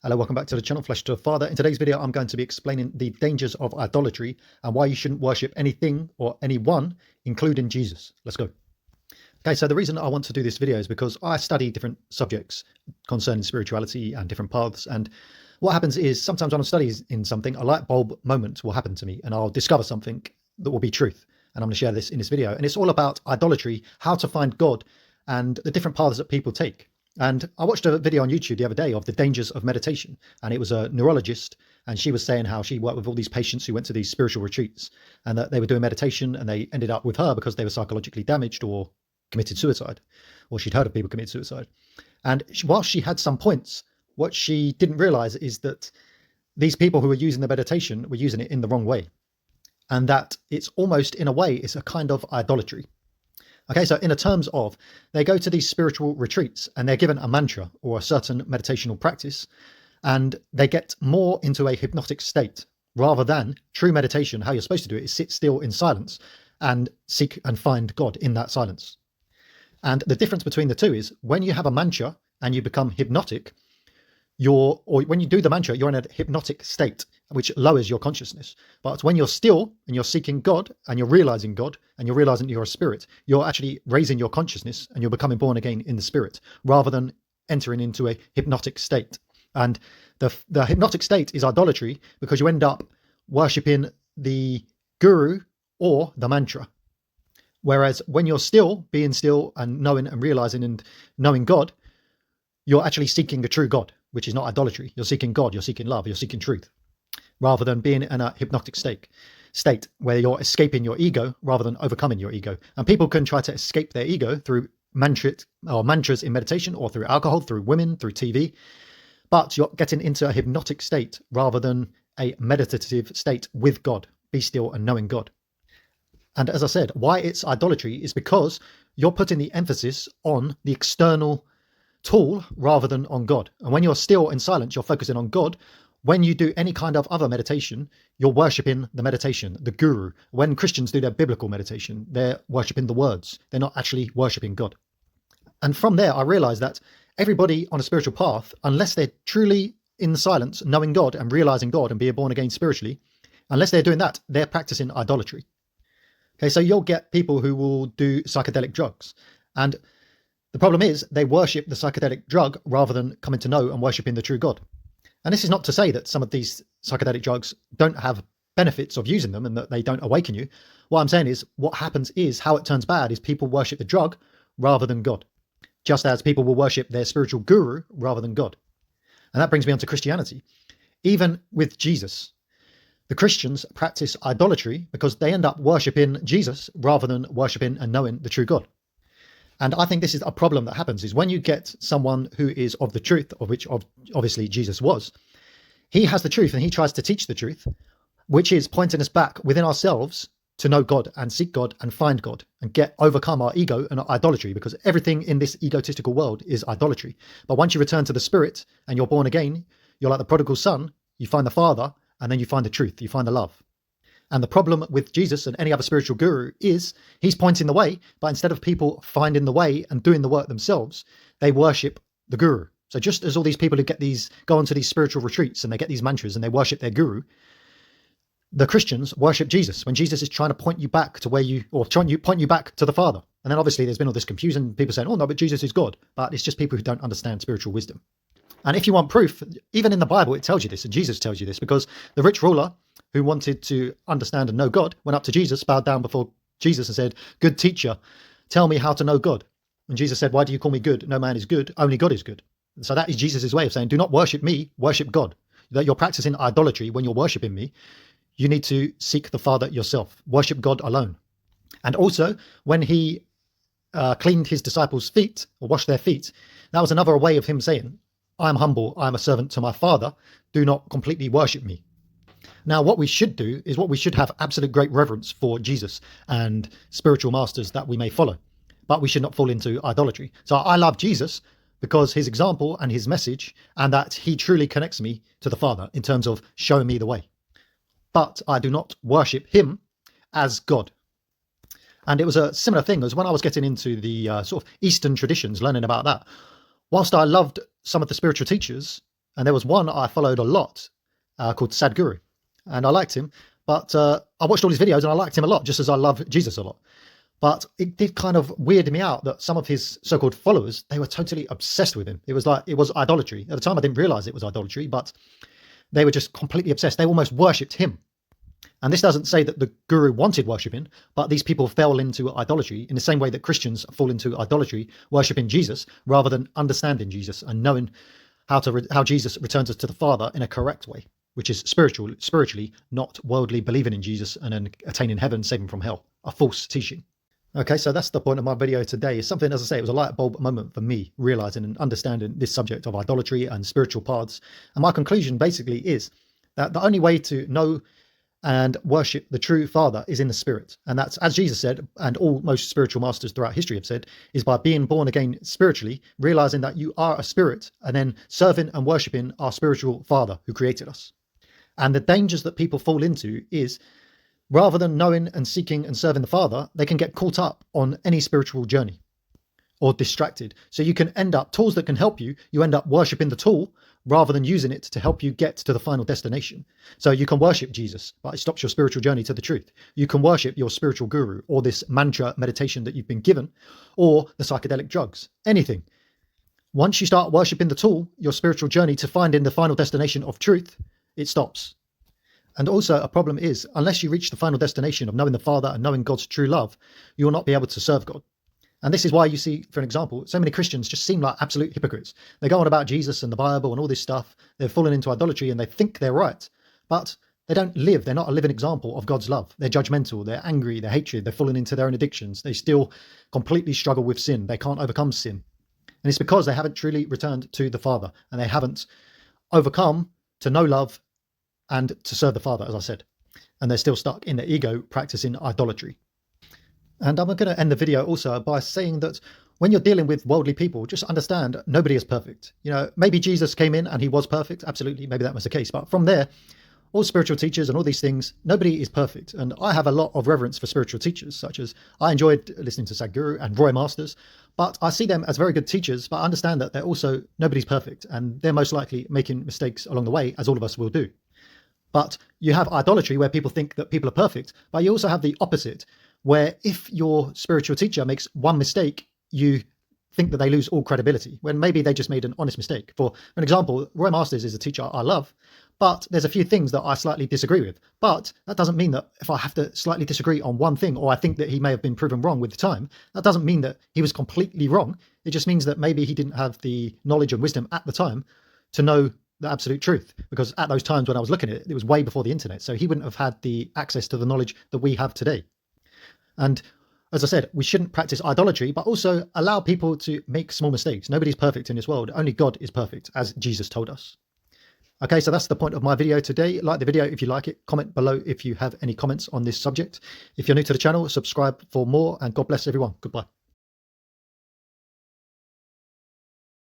Hello, welcome back to the channel, Flesh to the Father. In today's video, I'm going to be explaining the dangers of idolatry and why you shouldn't worship anything or anyone, including Jesus. Let's go. Okay, so the reason I want to do this video is because I study different subjects concerning spirituality and different paths. And what happens is sometimes when I'm studying in something, a light bulb moment will happen to me and I'll discover something that will be truth. And I'm going to share this in this video. And it's all about idolatry, how to find God and the different paths that people take. And I watched a video on YouTube the other day of the dangers of meditation. And it was a neurologist, and she was saying how she worked with all these patients who went to these spiritual retreats and that they were doing meditation and they ended up with her because they were psychologically damaged or committed suicide, or she'd heard of people commit suicide. And while she had some points, what she didn't realize is that these people who were using the meditation were using it in the wrong way. And that it's almost, in a way, it's a kind of idolatry. Okay, so in terms of, they go to these spiritual retreats and they're given a mantra or a certain meditational practice, and they get more into a hypnotic state rather than true meditation. How you're supposed to do it is sit still in silence and seek and find God in that silence. And the difference between the two is when you have a mantra and you become hypnotic, or when you do the mantra, you're in a hypnotic state, which lowers your consciousness. But when you're still and you're seeking God and you're realizing God and you're realizing you're a spirit, you're actually raising your consciousness and you're becoming born again in the spirit rather than entering into a hypnotic state. And the hypnotic state is idolatry because you end up worshipping the guru or the mantra. Whereas when you're still, being still and knowing and realizing and knowing God, you're actually seeking a true God, which is not idolatry. You're seeking God, you're seeking love, you're seeking truth, rather than being in a hypnotic state where you're escaping your ego rather than overcoming your ego. And people can try to escape their ego through mantras in meditation or through alcohol, through women, through TV. But you're getting into a hypnotic state rather than a meditative state with God. Be still and knowing God. And as I said, why it's idolatry is because you're putting the emphasis on the external tool rather than on God. And when you're still in silence, you're focusing on God. When you do any kind of other meditation, you're worshipping the meditation, the guru. When Christians do their biblical meditation, they're worshipping the words. They're not actually worshipping God. And from there, I realized that everybody on a spiritual path, unless they're truly in silence, knowing God and realizing God and being born again spiritually, unless they're doing that, they're practicing idolatry. Okay, so you'll get people who will do psychedelic drugs. And the problem is they worship the psychedelic drug rather than coming to know and worshipping the true God. And this is not to say that some of these psychedelic drugs don't have benefits of using them and that they don't awaken you. What I'm saying is what happens is how it turns bad is people worship the drug rather than God, just as people will worship their spiritual guru rather than God. And that brings me on to Christianity. Even with Jesus, the Christians practice idolatry because they end up worshipping Jesus rather than worshipping and knowing the true God. And I think this is a problem that happens is when you get someone who is of the truth, of which obviously Jesus was, he has the truth and he tries to teach the truth, which is pointing us back within ourselves to know God and seek God and find God and overcome our ego and our idolatry, because everything in this egotistical world is idolatry. But once you return to the spirit and you're born again, you're like the prodigal son, you find the Father and then you find the truth, you find the love. And the problem with Jesus and any other spiritual guru is he's pointing the way, but instead of people finding the way and doing the work themselves, they worship the guru. So just as all these people who go onto these spiritual retreats and they get these mantras and they worship their guru, the Christians worship Jesus when Jesus is trying to point you back to point you back to the Father. And then obviously there's been all this confusion, people saying, oh no, but Jesus is God. But it's just people who don't understand spiritual wisdom. And if you want proof, even in the Bible, it tells you this, and Jesus tells you this, because the rich ruler who wanted to understand and know God went up to Jesus, bowed down before Jesus and said, good teacher, tell me how to know God. And Jesus said, why do you call me good? No man is good, only God is good. And so that is Jesus' way of saying, do not worship me, worship God. That you're practicing idolatry when you're worshiping me. You need to seek the Father yourself, worship God alone. And also when he cleaned his disciples' feet or washed their feet, that was another way of him saying, I am humble, I am a servant to my Father, do not completely worship me. Now, what we should do is we should have absolute great reverence for Jesus and spiritual masters that we may follow, but we should not fall into idolatry. So I love Jesus because his example and his message, and that he truly connects me to the Father in terms of showing me the way. But I do not worship him as God. And it was a similar thing as when I was getting into the sort of Eastern traditions, learning about that. Whilst I loved some of the spiritual teachers, And there was one I followed a lot called Sadhguru, and I liked him. But I watched all his videos and I liked him a lot, just as I love Jesus a lot. But it did kind of weird me out that some of his so-called followers, they were totally obsessed with him. It was like, it was idolatry. At the time, I didn't realize it was idolatry, but they were just completely obsessed. They almost worshipped him. And this doesn't say that the guru wanted worshipping, but these people fell into idolatry in the same way that Christians fall into idolatry, worshipping Jesus rather than understanding Jesus and knowing how Jesus returns us to the Father in a correct way, which is spiritually, not worldly, believing in Jesus and then attaining heaven, saving from hell, a false teaching. Okay, so that's the point of my video today. It's something, as I say, it was a light bulb moment for me, realizing and understanding this subject of idolatry and spiritual paths. And my conclusion basically is that the only way to know and worship the true Father is in the Spirit. And that's, as Jesus said, and all most spiritual masters throughout history have said, is by being born again spiritually, realizing that you are a spirit, and then serving and worshipping our spiritual Father who created us. And the dangers that people fall into is, rather than knowing and seeking and serving the Father, they can get caught up on any spiritual journey or distracted. So you can end up, tools that can help you, you end up worshipping the tool rather than using it to help you get to the final destination. So you can worship Jesus, but it stops your spiritual journey to the truth. You can worship your spiritual guru or this mantra meditation that you've been given, or the psychedelic drugs, anything. Once you start worshipping the tool, your spiritual journey to finding the final destination of truth, it stops. And also a problem is, unless you reach the final destination of knowing the Father and knowing God's true love, you will not be able to serve God. And this is why you see, for an example, so many Christians just seem like absolute hypocrites. They go on about Jesus and the Bible and all this stuff. They've fallen into idolatry and they think they're right, but they don't live. They're not a living example of God's love. They're judgmental. They're angry. They're hatred. They're falling into their own addictions. They still completely struggle with sin. They can't overcome sin. And it's because they haven't truly returned to the Father and they haven't overcome to know love and to serve the Father, as I said. And they're still stuck in their ego, practicing idolatry. And I'm going to end the video also by saying that when you're dealing with worldly people, just understand nobody is perfect. You know, maybe Jesus came in and he was perfect. Absolutely. Maybe that was the case. But from there, all spiritual teachers and all these things, nobody is perfect. And I have a lot of reverence for spiritual teachers, such as I enjoyed listening to Sadhguru and Roy Masters, but I see them as very good teachers, but I understand that they're also, nobody's perfect. And they're most likely making mistakes along the way, as all of us will do. But you have idolatry where people think that people are perfect, but you also have the opposite, where if your spiritual teacher makes one mistake, you think that they lose all credibility, when maybe they just made an honest mistake. For an example, Roy Masters is a teacher I love, but there's a few things that I slightly disagree with. But that doesn't mean that if I have to slightly disagree on one thing, or I think that he may have been proven wrong with time, that doesn't mean that he was completely wrong. It just means that maybe he didn't have the knowledge and wisdom at the time to know the absolute truth, because at those times when I was looking at it, it was way before the internet. So he wouldn't have had the access to the knowledge that we have today. And as I said, we shouldn't practice idolatry, but also allow people to make small mistakes. Nobody's perfect in this world. Only God is perfect, as Jesus told us. Okay, so that's the point of my video today. Like the video if you like it. Comment below if you have any comments on this subject. If you're new to the channel, subscribe for more, and God bless everyone. Goodbye.